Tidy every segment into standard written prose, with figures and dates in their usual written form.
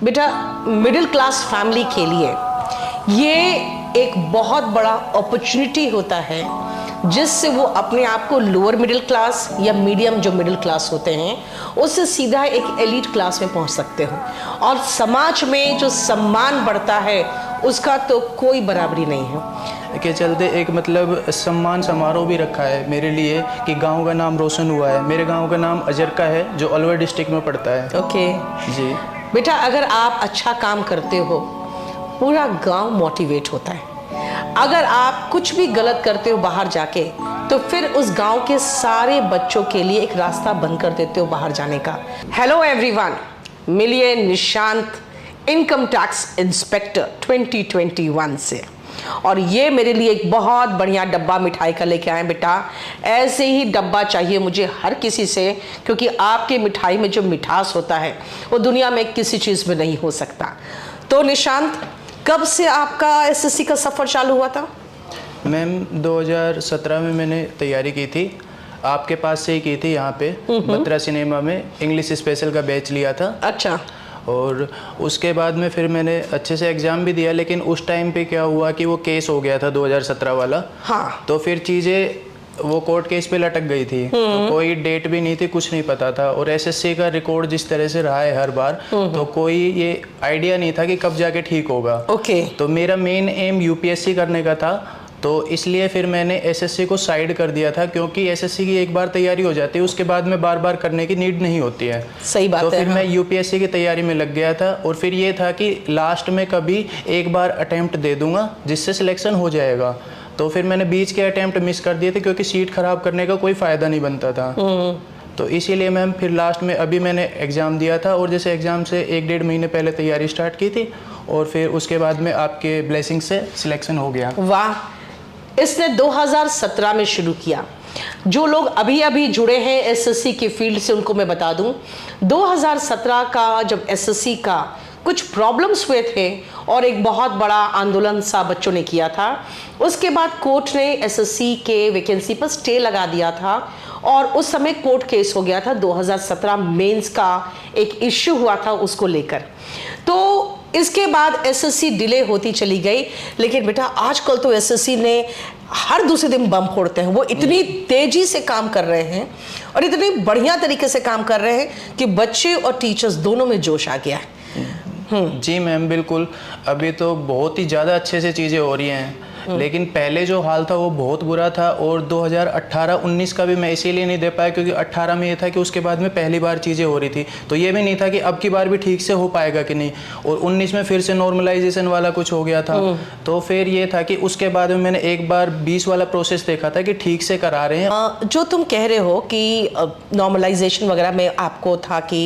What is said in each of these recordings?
बेटा, middle class family के लिए ये एक बहुत बड़ा अपॉर्चुनिटी होता है जिससे वो अपने आप को लोअर मिडिल क्लास या मीडियम जो मिडिल क्लास होते हैं उससे सीधा एक एलीट क्लास में पहुंच सकते हो और समाज में जो सम्मान बढ़ता है उसका तो कोई बराबरी नहीं है। के चलते एक सम्मान समारोह भी रखा है मेरे लिए कि गांव का नाम रोशन हुआ है। मेरे गांव का नाम अजरका है जो अलवर डिस्ट्रिक्ट में पड़ता है। ओके जी बेटा, अगर आप अच्छा काम करते हो पूरा गांव मोटिवेट होता है। अगर आप कुछ भी गलत करते हो बाहर जाके तो फिर उस गांव के सारे बच्चों के लिए एक रास्ता बंद कर देते हो बाहर जाने का। हेलो एवरीवन, मिलिए निशांत इनकम टैक्स इंस्पेक्टर 2021 से, और ये मेरे लिए एक बहुत बढ़िया डब्बा मिठाई का लेके आए। बेटा, ऐसे ही डब्बा चाहिए मुझे हर किसी से, क्योंकि आपके मिठाई में जो मिठास होता है वो दुनिया में किसी चीज़ में नहीं हो सकता। तो निशांत, कब से आपका एसएससी का सफ़र चालू हुआ था? मैम 2017 में मैंने तैयारी की थी, आपके पास से ही की थी, यहाँ पे बत्रा सिनेमा में इंग्लिश स्पेशल का बैच लिया था। अच्छा। और उसके बाद में फिर मैंने अच्छे से एग्ज़ाम भी दिया, लेकिन उस टाइम पे क्या हुआ कि वो केस हो गया था 2017 वाला। हाँ। तो फिर चीज़ें वो कोर्ट केस पे लटक गई थी, तो कोई डेट भी नहीं थी, कुछ नहीं पता था। और एसएससी का रिकॉर्ड जिस तरह से रहा है हर बार, तो कोई ये आइडिया नहीं था कि कब जाके ठीक होगा। ओके। तो मेरा मेन एम यूपीएससी करने का था, तो इसलिए फिर मैंने एसएससी को साइड कर दिया था, क्योंकि एसएससी की एक बार तैयारी हो जाती है उसके बाद में बार बार करने की नीड नहीं होती है। सही बात है। तो फिर मैं यूपीएससी की तैयारी में लग गया था, और फिर ये था कि लास्ट में कभी एक बार अटेम्प्ट दे दूंगा जिससे सिलेक्शन हो जाएगा। तो फिर मैंने बीच के अटेम्प्ट मिस कर दिए थे, क्योंकि सीट खराब करने का कोई फ़ायदा नहीं बनता था। तो इसीलिए मैम फिर लास्ट में अभी मैंने एग्ज़ाम दिया था, और जैसे एग्ज़ाम से 1-1.5 महीने पहले तैयारी स्टार्ट की थी, और फिर उसके बाद में आपके ब्लेसिंग से सिलेक्शन हो गया। वाह, इसने 2017 में शुरू किया। जो लोग अभी अभी जुड़े हैं एसएससी की फील्ड से उनको मैं बता दूं, 2017 का जब एसएससी का कुछ प्रॉब्लम्स हुए थे और एक बहुत बड़ा आंदोलन सा बच्चों ने किया था, उसके बाद कोर्ट ने एसएससी के वैकेंसी पर स्टे लगा दिया था, और उस समय कोर्ट केस हो गया था 2017 मेंस का एक इश्यू हुआ था उसको लेकर। तो इसके बाद एसएससी डिले होती चली गई। लेकिन बेटा, आजकल तो एसएससी ने हर दूसरे दिन बम फोड़ते हैं। वो इतनी तेजी से काम कर रहे हैं और इतनी बढ़िया तरीके से काम कर रहे हैं कि बच्चे और टीचर्स दोनों में जोश आ गया है। जी मैम, बिल्कुल। अभी तो बहुत ही ज़्यादा अच्छे से चीज़ें हो रही हैं, लेकिन पहले जो हाल था वो बहुत बुरा था। और 2018-19 का भी मैं इसीलिए नहीं दे पाया, क्योंकि 18 में ये था कि उसके बाद में पहली बार चीज़ें हो रही थी, तो ये भी नहीं था कि अब की बार भी ठीक से हो पाएगा कि नहीं। और 19 में फिर से नॉर्मलाइजेशन वाला कुछ हो गया था, तो फिर ये था कि उसके बाद में मैंने एक बार 20 वाला प्रोसेस देखा था कि ठीक से करा रहे हैं। जो तुम कह रहे हो कि नॉर्मलाइजेशन वगैरह में आपको था कि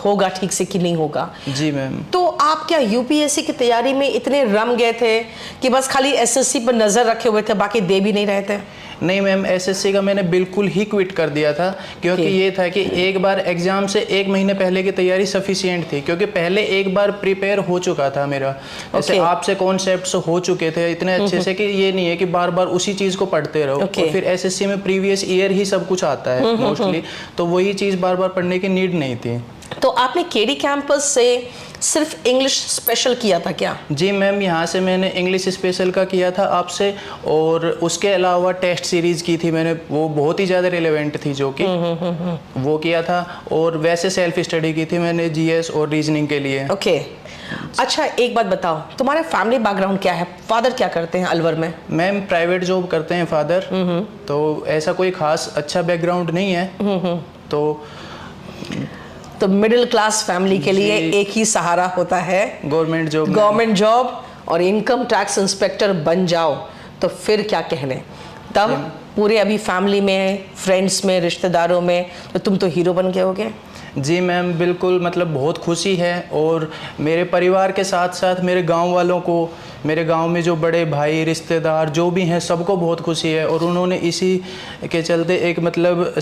होगा ठीक से कि नहीं होगा। जी मैम। तो आप क्या यूपीएससी की तैयारी में इतने रम गए थे कि बस खाली एसएससी पर नजर रखे हुए थे, बाकी दे भी नहीं रहे थे? नहीं मैम, एसएससी का मैंने बिल्कुल ही क्विट कर दिया था, क्योंकि ये था कि एक बार एग्जाम से 1 महीने पहले की तैयारी सफिशिएंट थी, क्योंकि पहले एक बार प्रिपेयर हो चुका था मेरा। जैसे आपसे कॉन्सेप्ट्स हो चुके थे इतने अच्छे से कि ये नहीं है कि बार बार उसी चीज़ को पढ़ते रहो। और फिर एसएससी में प्रीवियस ईयर ही सब कुछ आता है मोस्टली, तो वही चीज़ बार बार पढ़ने की नीड नहीं थी। तो आपने केडी कैंपस से सिर्फ इंग्लिश स्पेशल किया था क्या? जी मैम, यहाँ से मैंने इंग्लिश स्पेशल का किया था आपसे, और उसके अलावा टेस्ट सीरीज़ की थी मैंने, वो बहुत ही ज़्यादा रिलेवेंट थी जो कि वो किया था। और वैसे सेल्फ स्टडी की थी मैंने जीएस और रीजनिंग के लिए। ओके। अच्छा, एक बात बताओ, तुम्हारा फैमिली बैकग्राउंड क्या है? फादर क्या करते हैं अलवर में? मैम प्राइवेट जॉब करते हैं फादर, तो ऐसा कोई खास अच्छा बैकग्राउंड नहीं है। तो मिडिल क्लास फैमिली के लिए एक ही सहारा होता है, गवर्नमेंट जॉब, और इनकम टैक्स इंस्पेक्टर बन जाओ तो फिर क्या कहने। तब पूरे अभी फैमिली में, फ्रेंड्स में, रिश्तेदारों में तो तुम तो हीरो बन गए होगे। जी मैम, बिल्कुल। बहुत खुशी है, और मेरे परिवार के साथ साथ मेरे गांव वालों को, मेरे गांव में जो बड़े भाई रिश्तेदार जो भी हैं, सबको बहुत खुशी है। और उन्होंने इसी के चलते एक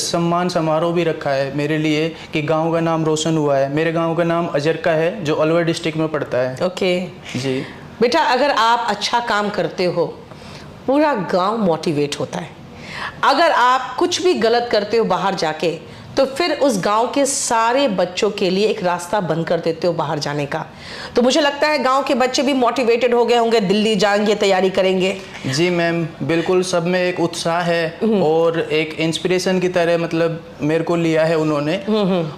सम्मान समारोह भी रखा है मेरे लिए कि गांव का नाम रोशन हुआ है। मेरे गांव का नाम अजरका है जो अलवर डिस्ट्रिक्ट में पड़ता है। ओके जी बेटा, अगर आप अच्छा काम करते हो पूरा गाँव मोटिवेट होता है। अगर आप कुछ भी गलत करते हो बाहर जाके तो फिर उस गांव के सारे बच्चों के लिए एक रास्ता बंद कर देते हो बाहर जाने का। तो मुझे लगता है गांव के बच्चे भी मोटिवेटेड हो गए होंगे, दिल्ली जाएंगे, तैयारी करेंगे। जी मैम, बिल्कुल सब में एक उत्साह है और एक इंस्पिरेशन की तरह मतलब मेरे को लिया है उन्होंने।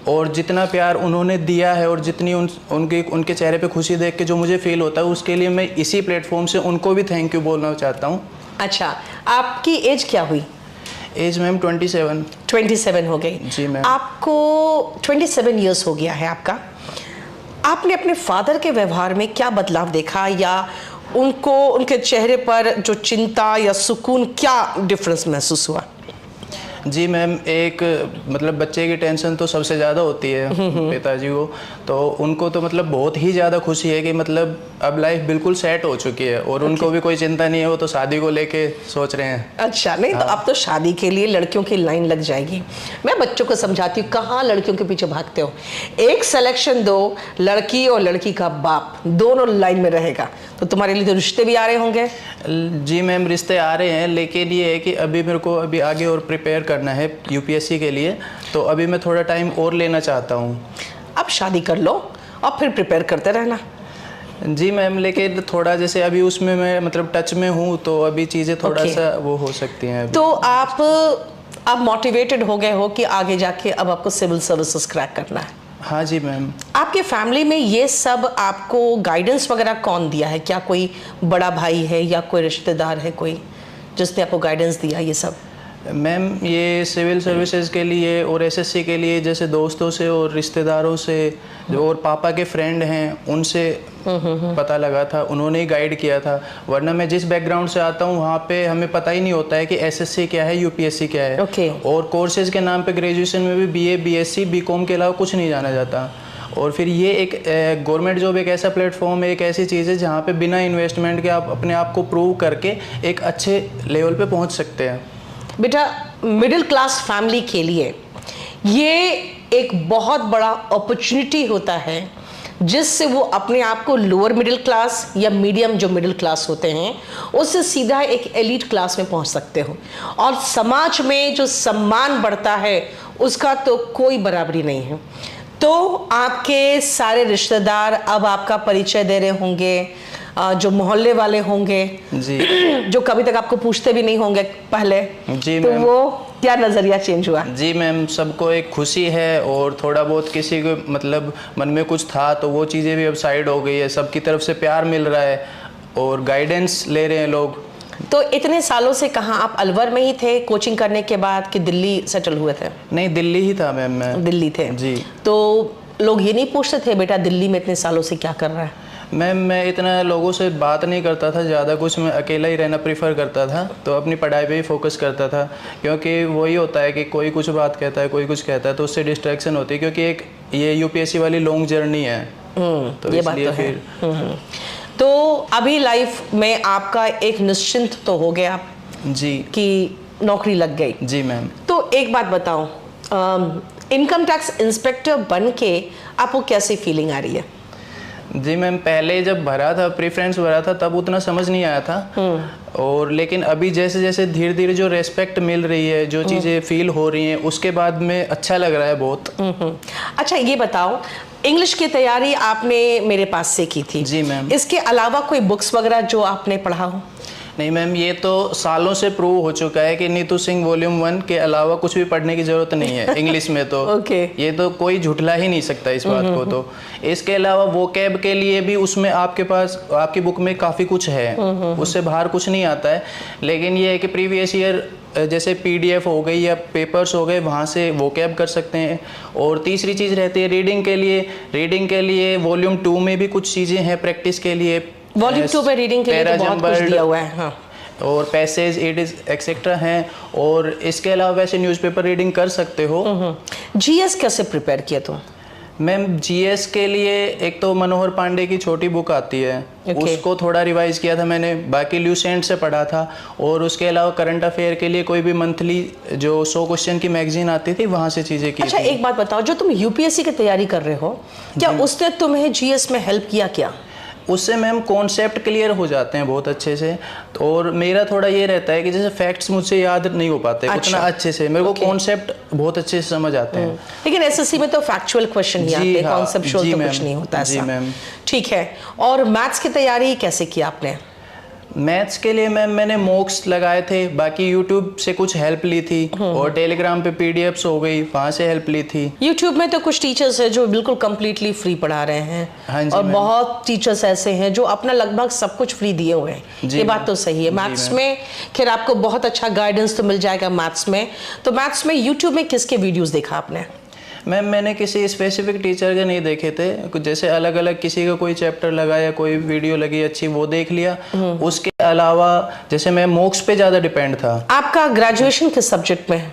और जितना प्यार उन्होंने दिया है और जितनी उनके चेहरे पे खुशी देख के जो मुझे फील होता है, उसके लिए मैं इसी प्लेटफॉर्म से उनको भी थैंक यू बोलना चाहता हूँ। अच्छा, आपकी एज क्या हुई? एज मैम 27 हो गई। जी मैम। आपको 27 इयर्स हो गया है आपका। आपने अपने फादर के व्यवहार में क्या बदलाव देखा, या उनके चेहरे पर जो चिंता या सुकून, क्या डिफरेंस महसूस हुआ? जी मैम, एक मतलब बच्चे की टेंशन तो सबसे ज़्यादा होती है पिताजी को, तो उनको तो मतलब बहुत ही ज़्यादा खुशी है कि मतलब अब लाइफ बिल्कुल सेट हो चुकी है और उनको भी कोई चिंता नहीं है, वो तो शादी को लेके सोच रहे हैं। अच्छा, नहीं तो अब तो शादी के लिए लड़कियों की लाइन लग जाएगी। मैं बच्चों को समझाती हूँ, कहाँ लड़कियों के पीछे भागते हो, एक सिलेक्शन दो, लड़की और लड़की का बाप दोनों लाइन में रहेगा। तो तुम्हारे लिए तो रिश्ते भी आ रहे होंगे। जी मैम, रिश्ते आ रहे हैं, लेकिन ये है कि अभी मेरे को अभी आगे और प्रिपेयर करना है यूपीएससी के लिए, तो अभी मैं थोड़ा टाइम और लेना चाहता हूँ। अब शादी कर लो और फिर प्रिपेयर करते रहना। जी मैम, लेकिन थोड़ा जैसे अभी उसमें मैं मतलब टच में हूँ, तो अभी चीज़ें थोड़ा सा वो हो सकती हैं अभी। तो आप मोटिवेटेड हो गए हो कि आगे जाके अब आपको सिविल सर्विसेज क्रैक करना है? हाँ जी मैम। आपके फैमिली में ये सब आपको गाइडेंस वगैरह कौन दिया है? क्या कोई बड़ा भाई है या कोई रिश्तेदार है कोई जिसने आपको गाइडेंस दिया ये सब? मैम, ये सिविल सर्विसेज के लिए और एसएससी के लिए जैसे दोस्तों से और रिश्तेदारों से जो और पापा के फ्रेंड हैं उनसे पता लगा था, उन्होंने ही गाइड किया था। वरना मैं जिस बैकग्राउंड से आता हूँ वहाँ पे हमें पता ही नहीं होता है कि एसएससी क्या है, यूपीएससी क्या है। और कोर्सेज के नाम पे ग्रेजुएशन में भी बीए, बीएससी, बीकॉम के अलावा कुछ नहीं जाना जाता। और फिर ये एक गवर्नमेंट जॉब एक ऐसा प्लेटफॉर्म है, एक ऐसी चीज़ है जहाँ पे बिना इन्वेस्टमेंट के आप अपने आप को प्रूव करके एक अच्छे लेवल पे पहुँच सकते हैं। बेटा, मिडिल क्लास फैमिली के लिए ये एक बहुत बड़ा अपॉर्चुनिटी होता है जिससे वो अपने आप को लोअर मिडिल क्लास या मीडियम जो मिडिल क्लास होते हैं उससे सीधा एक एलीट क्लास में पहुंच सकते हो। और समाज में जो सम्मान बढ़ता है उसका तो कोई बराबरी नहीं है। तो आपके सारे रिश्तेदार अब आपका परिचय दे रहे होंगे, जो मोहल्ले वाले होंगे जी, जो कभी तक आपको पूछते भी नहीं होंगे पहले, जी तो मैम, वो क्या नज़रिया चेंज हुआ? जी मैम, सबको एक खुशी है और थोड़ा बहुत किसी को मतलब मन में कुछ था तो वो चीज़ें भी अब साइड हो गई है। सबकी तरफ से प्यार मिल रहा है और गाइडेंस ले रहे हैं लोग। तो इतने सालों से कहाँ आप अलवर में ही थे कोचिंग करने के बाद कि दिल्ली सेटल हुए थे? नहीं, दिल्ली ही था मैम, मैं दिल्ली थे जी। तो लोग ये नहीं पूछते थे बेटा दिल्ली में इतने सालों से क्या कर रहा है? मैम, मैं इतना लोगों से बात नहीं करता था ज़्यादा, कुछ मैं अकेला ही रहना प्रेफर करता था, तो अपनी पढ़ाई पे ही फोकस करता था। क्योंकि वही होता है कि कोई कुछ बात कहता है, कोई कुछ कहता है, तो उससे डिस्ट्रैक्शन होती है, क्योंकि एक ये यूपीएससी वाली लॉन्ग जर्नी है। तो ये बात तो है। तो अभी लाइफ में आपका एक निश्चिंत तो हो गया जी कि नौकरी लग गई। जी मैम। तो एक बात बताओ, इनकम टैक्स इंस्पेक्टर बन के आपको कैसी फीलिंग आ रही है? जी मैम, पहले जब भरा था, प्रेफरेंस भरा था, तब उतना समझ नहीं आया था। और लेकिन अभी जैसे जैसे धीरे धीरे जो रेस्पेक्ट मिल रही है, जो चीज़ें फील हो रही हैं, उसके बाद में अच्छा लग रहा है बहुत। अच्छा, ये बताओ, इंग्लिश की तैयारी आपने मेरे पास से की थी? जी मैम। इसके अलावा कोई बुक्स वगैरह जो आपने पढ़ा हो? नहीं मैम, ये तो सालों से प्रूव हो चुका है कि नीतू सिंह वॉल्यूम 1 के अलावा कुछ भी पढ़ने की जरूरत नहीं है इंग्लिश में तो। ये तो कोई झुठला ही नहीं सकता इस बात को। तो इसके अलावा वोकैब के लिए भी उसमें आपके पास आपकी बुक में काफ़ी कुछ है, उससे बाहर कुछ नहीं आता है। लेकिन ये है कि प्रीवियस ईयर जैसे पीडीएफ हो गई या पेपर्स हो गए, वहाँ से वोकैब कर सकते हैं। और तीसरी चीज़ रहती है रीडिंग के लिए वॉल्यूम 2 में भी कुछ चीज़ें हैं प्रैक्टिस के लिए। वॉल्यूम 2 पे रीडिंग के लिए तो बहुत कुछ दिया हुआ है। हाँ। और पैसेज, इडिस एक्सेट्रा हैं। और इसके अलावा वैसे न्यूज़पेपर रीडिंग कर सकते हो। जीएस कैसे प्रिपेयर किया तुम? मैम, जीएस के लिए एक तो मनोहर पांडे की छोटी बुक आती है, उसको थोड़ा रिवाइज किया था मैंने। बाकी ल्यूसेंट से पढ़ा था। और उसके अलावा करंट अफेयर के लिए कोई भी मंथली जो 100 क्वेश्चन की मैगजीन आती थी, वहाँ से चीज़ें की। अच्छा, एक बात बताओ, जो तुम यूपीएससी की तैयारी कर रहे हो, क्या उसने तुम्हें जीएस में हेल्प किया क्या? उससे मैम कॉन्सेप्ट क्लियर हो जाते हैं बहुत अच्छे से। तो और मेरा थोड़ा ये रहता है कि जैसे फैक्ट्स मुझसे याद नहीं हो पाते उतना अच्छे से, मेरे को कॉन्सेप्ट बहुत अच्छे से समझ आते हैं। लेकिन एसएससी में तो फैक्चुअल क्वेश्चन ही आते हैं, कॉन्सेप्चुअल तो कुछ नहीं होता ऐसा। जी मैम। ठीक है, और मैथ्स की तैयारी कैसे की आपने? मैथ्स के लिए मैम मैंने मॉक्स लगाए थे, बाकी यूट्यूब से कुछ हेल्प ली थी और टेलीग्राम पे पीडीएफ्स हो गई, वहाँ से हेल्प ली थी। यूट्यूब में तो कुछ टीचर्स हैं जो बिल्कुल कंप्लीटली फ्री पढ़ा रहे हैं। हाँ जी, और बहुत टीचर्स ऐसे हैं जो अपना लगभग सब कुछ फ्री दिए हुए हैं। ये बात तो सही है। मैथ्स में खैर आपको बहुत अच्छा गाइडेंस तो मिल जाएगा मैथ्स में। तो मैथ्स में यूट्यूब में किसके वीडियोस देखा आपने? मैम मैंने किसी स्पेसिफिक टीचर के नहीं देखे थे, कुछ जैसे अलग अलग किसी का कोई चैप्टर लगा या कोई वीडियो लगी अच्छी वो देख लिया। उसके अलावा जैसे मैं मॉक्स पे ज़्यादा डिपेंड था। आपका ग्रेजुएशन किस सब्जेक्ट में है?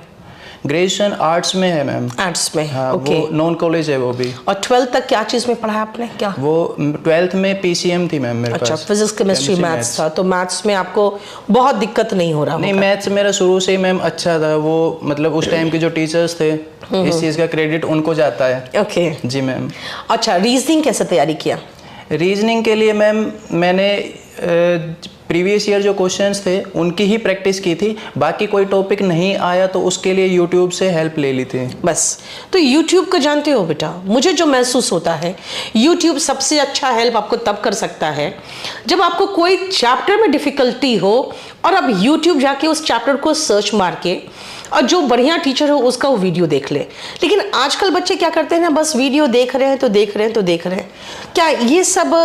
ग्रेजुएशन आर्ट्स में है मैम। आर्ट्स में? हाँ, ओके। वो नॉन कॉलेज है वो भी। और 12th तक क्या चीज़ में पढ़ा आपने? क्या वो 12th में पीसीएम थी मैम मेरे पास। अच्छा, फिजिक्स केमिस्ट्री मैथ्स था। तो मैथ्स में आपको बहुत दिक्कत नहीं हो रहा? नहीं, मैथ्स मेरा शुरू से ही मैम अच्छा था। वो मतलब उस टाइम के जो टीचर्स थे, इस चीज़ का क्रेडिट उनको जाता है। ओके जी मैम। अच्छा, रीजनिंग कैसे तैयारी किया? रीजनिंग के लिए मैम मैंने प्रीवियस ईयर जो क्वेश्चंस थे उनकी ही प्रैक्टिस की थी, बाकी कोई टॉपिक नहीं आया तो उसके लिए यूट्यूब से हेल्प ले ली थी बस। तो यूट्यूब को जानते हो बेटा, मुझे जो महसूस होता है यूट्यूब सबसे अच्छा हेल्प आपको तब कर सकता है जब आपको कोई चैप्टर में डिफिकल्टी हो और अब यूट्यूब जाके उस चैप्टर को सर्च मार के और जो बढ़िया टीचर हो उसका वो वीडियो देख ले। लेकिन आजकल बच्चे क्या करते हैं ना, बस वीडियो देख रहे हैं तो देख रहे हैं तो देख रहे हैं। क्या ये सब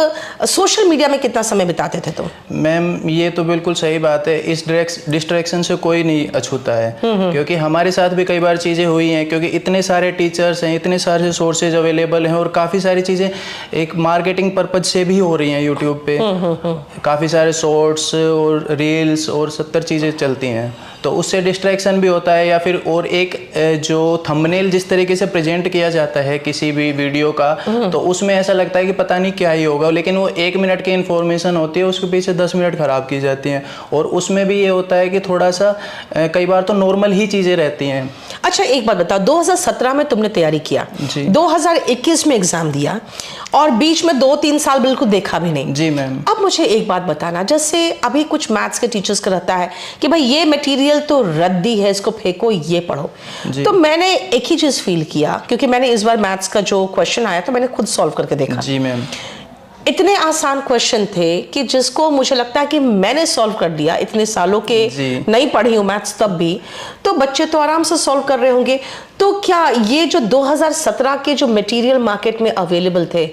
सोशल मीडिया में कितना समय बिताते थे तुम? मैम ये तो बिल्कुल सही बात है। इस डिस्ट्रैक्शन से कोई नहीं अछूता है, क्योंकि हमारे साथ भी कई बार चीज़ें हुई हैं, क्योंकि इतने सारे टीचर्स हैं, इतने सारे सोर्सेज अवेलेबल हैं और काफ़ी सारी चीज़ें एक मार्केटिंग पर्पज से भी हो रही हैं यूट्यूब पे। काफ़ी सारे शॉर्ट्स और रील्स और 70 चीज़ें चलती हैं, तो उससे डिस्ट्रैक्शन भी होता है। या फिर और एक जो थंबनेल जिस तरीके से प्रेजेंट किया जाता है किसी भी वीडियो का, तो उसमें ऐसा लगता है कि पता नहीं क्या ही होगा, लेकिन वो 1 मिनट की इन्फॉर्मेशन होती है, उसके पीछे 10 मिनट खराब की जाती हैं। और उसमें भी ये होता है कि थोड़ा सा कई बार तो नॉर्मल ही चीज़ें रहती हैं। अच्छा, एक बात बताओ, 2017 में तुमने तैयारी किया, 2021 में एग्जाम दिया और बीच में 2-3 साल बिल्कुल देखा भी नहीं। जी मैम। अब मुझे एक बात बताना, जैसे अभी कुछ मैथ्स के टीचर्स का रहता है कि भाई ये मटेरियल तो रद्दी है, इसको फेंको, ये पढ़ो। तो मैंने एक ही चीज फील किया, क्योंकि मैंने इस बार मैथ्स का जो क्वेश्चन आया तो मैंने खुद सॉल्व करके देखा। जी मैम। इतने आसान क्वेश्चन थे कि जिसको मुझे लगता है कि मैंने सॉल्व कर दिया, इतने सालों के नहीं पढ़ी हूँ मैथ्स तब भी, तो बच्चे तो आराम से सॉल्व कर रहे होंगे। तो क्या ये जो 2017 के जो मटेरियल मार्केट में अवेलेबल थे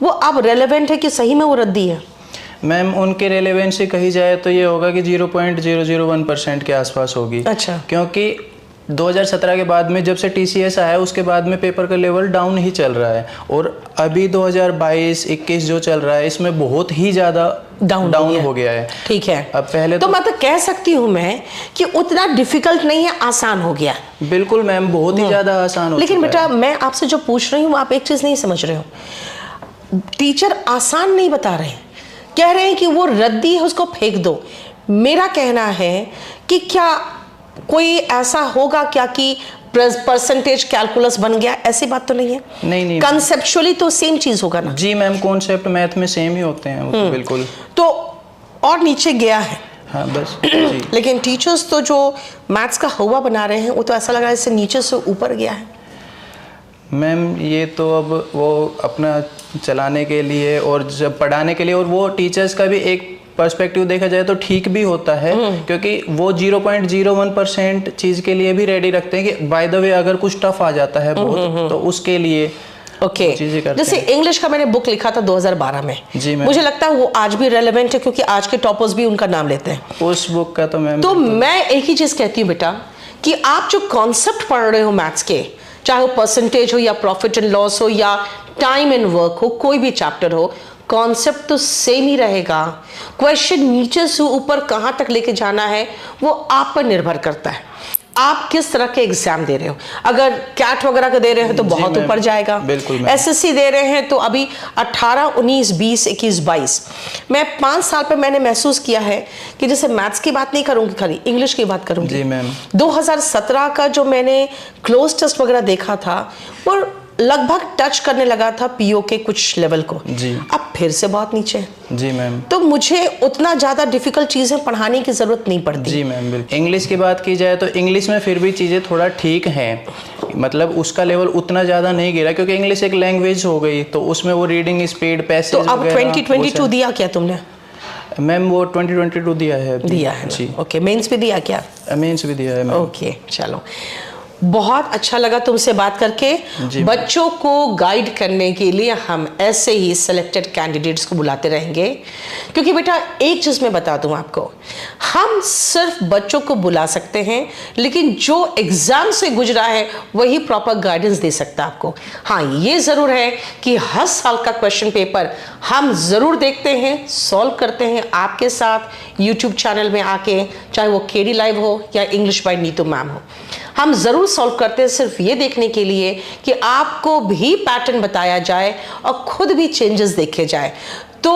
वो अब रेलेवेंट है कि सही में वो रद्दी है? मैम उनके रेलेवेंसी कही जाए तो ये होगा कि 0.001% के आसपास होगी। अच्छा। क्योंकि 2017 के बाद में जब से टीसीएस आया उसके बाद में पेपर का लेवल डाउन ही चल रहा है, और अभी 2022-21 जो चल रहा है इसमें बहुत ही ज़्यादा डाउन हो गया है। ठीक है। अब पहले तो मतलब कह सकती हूँ मैं कि उतना डिफिकल्ट नहीं है, आसान हो गया। बिल्कुल मैम, बहुत ही ज़्यादा आसान हो। लेकिन बेटा मैं आपसे जो पूछ रही हूँ आप एक चीज़ नहीं समझ रहे हो, टीचर आसान नहीं बता रहे, कह रहे हैं कि वो रद्दी है उसको फेंक दो। मेरा कहना है कि क्या कोई ऐसा होगा क्या कि परसेंटेज कैलकुलस बन गया, ऐसी बात तो नहीं है? नहीं। कंसेप्चुअली तो सेम चीज होगा ना? जी मैम, कॉन्सेप्ट मैथ में सेम ही होते हैं वो तो बिल्कुल। तो और नीचे गया है। हाँ बस जी। लेकिन टीचर्स तो जो मैथ्स का हवा बना रहे हैं वो तो ऐसा लग रहा है इससे नीचे से ऊपर गया है। मैम ये तो अब वो अपना चलाने के लिए और जब पढ़ाने के लिए, और वो टीचर्स का भी एक पर्सपेक्टिव देखा जाए तो ठीक भी होता है, क्योंकि वो 0.01% चीज़ के लिए भी रेडी रखते हैं कि बाय द वे अगर कुछ टफ आ जाता है बहुत तो उसके लिए ओके। जैसे इंग्लिश का मैंने बुक लिखा था 2012 में। जी मैम। मुझे लगता है वो आज भी रेलेवेंट है, क्योंकि आज के टॉपर्स भी उनका नाम लेते हैं उस बुक का। तो मैम तो मैं एक ही चीज कहती हूँ बेटा कि आप जो कॉन्सेप्ट पढ़ रहे हो मैथ्स के, चाहे वो परसेंटेज हो या प्रॉफिट एंड लॉस हो या टाइम एंड वर्क हो, कोई भी चैप्टर हो, कॉन्सेप्ट तो सेम ही रहेगा। क्वेश्चन नीचे से ऊपर कहां तक लेके जाना है वो आप पर निर्भर करता है, आप किस तरह के एग्जाम दे रहे हो। अगर कैट वगैरह का दे रहे हैं तो बहुत ऊपर जाएगा। बिल्कुल। एसएससी दे रहे हैं तो अभी 18, 19, 20, 21, 22। मैं 5 साल पे मैंने महसूस किया है कि जैसे मैथ्स की बात नहीं करूंगी, खाली इंग्लिश की बात करूंगी। जी मैम। 2017 का जो मैंने क्लोज टेस्ट वगैरह देखा था वो लगभग टच करने लगा था पीओ के कुछ लेवल को, जी। अब फिर से बहुत नीचे। जी मैम। तो मुझे उतना ज़्यादा डिफिकल्ट चीज़ें पढ़ाने की ज़रूरत नहीं पड़ती। जी मैम बिल्कुल। इंग्लिश की बात की जाए तो इंग्लिश में फिर भी चीज़ें थोड़ा ठीक हैं, मतलब उसका लेवल उतना ज़्यादा नहीं गिरा क्योंकि इंग्लिश एक लैंग्वेज हो गई, तो उसमें वो रीडिंग स्पीड, पैसेज तो अब 2022 दिया क्या तुमने? मैम वो 2022 दिया है अभी। दिया है जी। ओके, मेंस भी दिया क्या? मेंस भी दिया है मैम। ओके चलो, बहुत अच्छा लगा तुमसे बात करके। बच्चों को गाइड करने के लिए हम ऐसे ही सिलेक्टेड कैंडिडेट्स को बुलाते रहेंगे, क्योंकि बेटा एक चीज़ मैं बता दूं आपको, हम सिर्फ बच्चों को बुला सकते हैं, लेकिन जो एग्ज़ाम से गुजरा है वही प्रॉपर गाइडेंस दे सकता है आपको। हाँ, ये ज़रूर है कि हर साल का क्वेश्चन पेपर हम ज़रूर देखते हैं, सॉल्व करते हैं आपके साथ यूट्यूब चैनल में आके, चाहे वो केडी लाइव हो या इंग्लिश बाय नीतू मैम हो, हम ज़रूर सॉल्व करते हैं सिर्फ ये देखने के लिए कि आपको भी पैटर्न बताया जाए और खुद भी चेंजेस देखे जाए। तो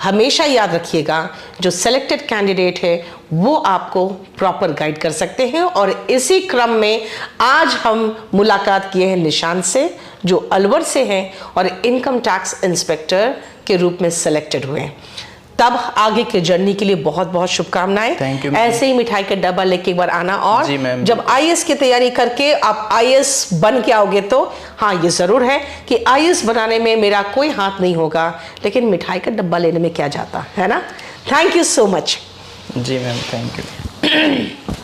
हमेशा याद रखिएगा, जो सेलेक्टेड कैंडिडेट है वो आपको प्रॉपर गाइड कर सकते हैं। और इसी क्रम में आज हम मुलाकात किए हैं निशान से, जो अलवर से हैं और इनकम टैक्स इंस्पेक्टर के रूप में सेलेक्टेड हुए हैं। तब आगे के जर्नी के लिए बहुत बहुत शुभकामनाएं। Thank you. ऐसे ही मिठाई का डब्बा लेके एक बार आना, और जी मैम। जब आईएएस की तैयारी करके आप आईएएस बन के आओगे तो हाँ, ये जरूर है कि आईएएस बनाने में मेरा कोई हाथ नहीं होगा, लेकिन मिठाई का डब्बा लेने में क्या जाता है ना। Thank you so much. जी मैम, थैंक यू।